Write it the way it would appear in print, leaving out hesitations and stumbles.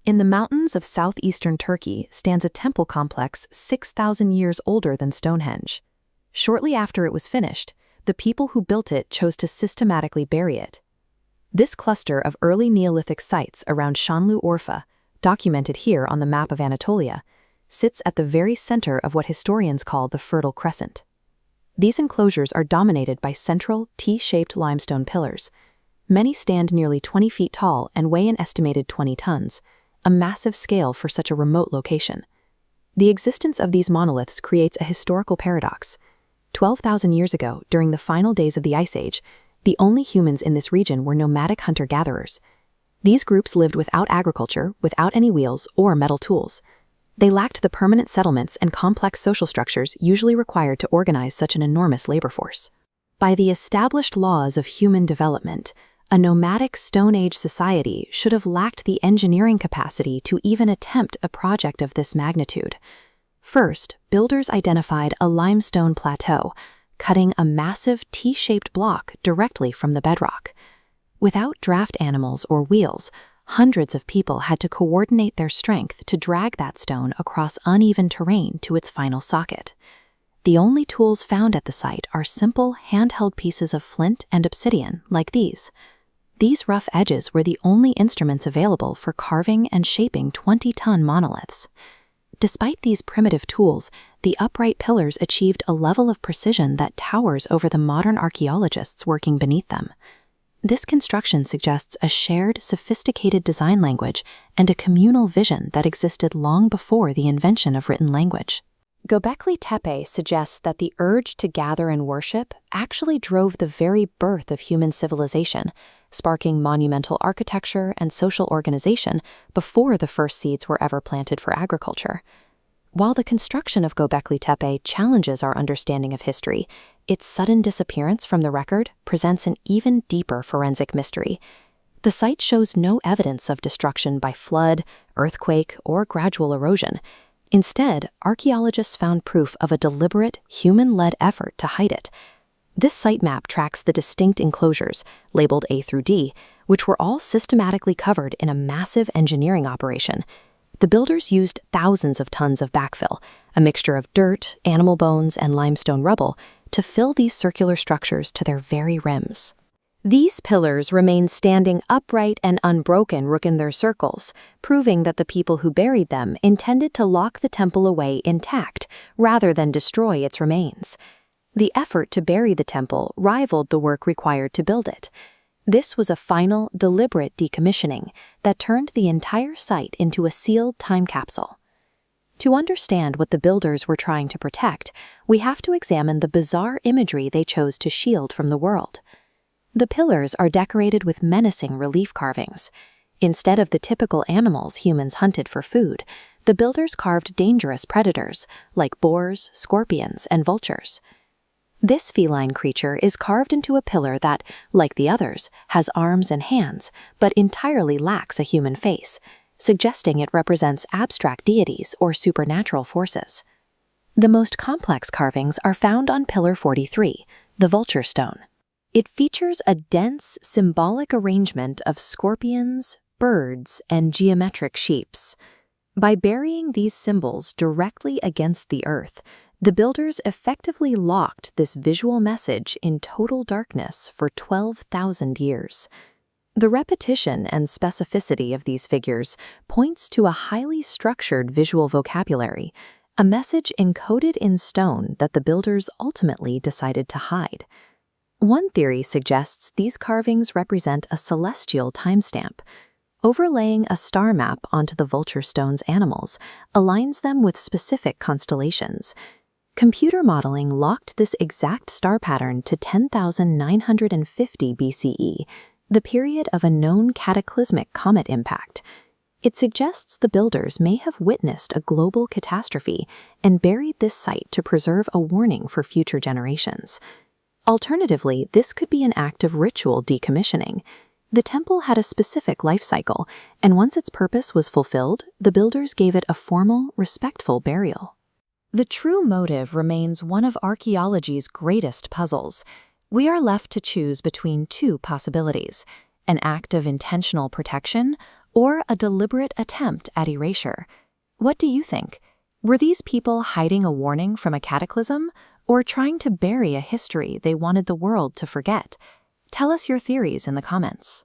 In the mountains of southeastern Turkey stands a temple complex 6,000 years older than Stonehenge. Shortly after it was finished, the people who built it chose to systematically bury it. This cluster of early Neolithic sites around Şanlıurfa, documented here on the map of Anatolia, sits at the very center of what historians call the Fertile Crescent. These enclosures are dominated by central, T-shaped limestone pillars. Many stand nearly 20 feet tall and weigh an estimated 20 tons, a massive scale for such a remote location. The existence of these monoliths creates a historical paradox. 12,000 years ago, during the final days of the Ice Age, the only humans in this region were nomadic hunter-gatherers. These groups lived without agriculture, without any wheels or metal tools. They lacked the permanent settlements and complex social structures usually required to organize such an enormous labor force. By the established laws of human development, a nomadic Stone Age society should have lacked the engineering capacity to even attempt a project of this magnitude. First, builders identified a limestone plateau, cutting a massive T-shaped block directly from the bedrock. Without draft animals or wheels, hundreds of people had to coordinate their strength to drag that stone across uneven terrain to its final socket. The only tools found at the site are simple, handheld pieces of flint and obsidian like these. These rough edges were the only instruments available for carving and shaping 20-ton monoliths. Despite these primitive tools, the upright pillars achieved a level of precision that towers over the modern archaeologists working beneath them. This construction suggests a shared, sophisticated design language and a communal vision that existed long before the invention of written language. Göbekli Tepe suggests that the urge to gather and worship actually drove the very birth of human civilization, sparking monumental architecture and social organization before the first seeds were ever planted for agriculture. While the construction of Göbekli Tepe challenges our understanding of history, its sudden disappearance from the record presents an even deeper forensic mystery. The site shows no evidence of destruction by flood, earthquake, or gradual erosion. Instead, archaeologists found proof of a deliberate, human-led effort to hide it. This site map tracks the distinct enclosures, labeled A through D, which were all systematically covered in a massive engineering operation. The builders used thousands of tons of backfill, a mixture of dirt, animal bones, and limestone rubble, to fill these circular structures to their very rims. These pillars remain standing upright and unbroken in their circles, proving that the people who buried them intended to lock the temple away intact, rather than destroy its remains. The effort to bury the temple rivaled the work required to build it. This was a final, deliberate decommissioning that turned the entire site into a sealed time capsule. To understand what the builders were trying to protect, we have to examine the bizarre imagery they chose to shield from the world. The pillars are decorated with menacing relief carvings. Instead of the typical animals humans hunted for food, the builders carved dangerous predators like boars, scorpions, and vultures. This feline creature is carved into a pillar that, like the others, has arms and hands, but entirely lacks a human face, suggesting it represents abstract deities or supernatural forces. The most complex carvings are found on Pillar 43, the vulture stone. It features a dense, symbolic arrangement of scorpions, birds, and geometric shapes. By burying these symbols directly against the earth, the builders effectively locked this visual message in total darkness for 12,000 years. The repetition and specificity of these figures points to a highly structured visual vocabulary, a message encoded in stone that the builders ultimately decided to hide. One theory suggests these carvings represent a celestial timestamp. Overlaying a star map onto the vulture stone's animals aligns them with specific constellations. Computer modeling locked this exact star pattern to 10,950 BCE, the period of a known cataclysmic comet impact. It suggests the builders may have witnessed a global catastrophe and buried this site to preserve a warning for future generations. Alternatively, this could be an act of ritual decommissioning. The temple had a specific life cycle, and once its purpose was fulfilled, the builders gave it a formal, respectful burial. The true motive remains one of archaeology's greatest puzzles. We are left to choose between two possibilities: an act of intentional protection or a deliberate attempt at erasure? What do you think? Were these people hiding a warning from a cataclysm, or trying to bury a history they wanted the world to forget? Tell us your theories in the comments.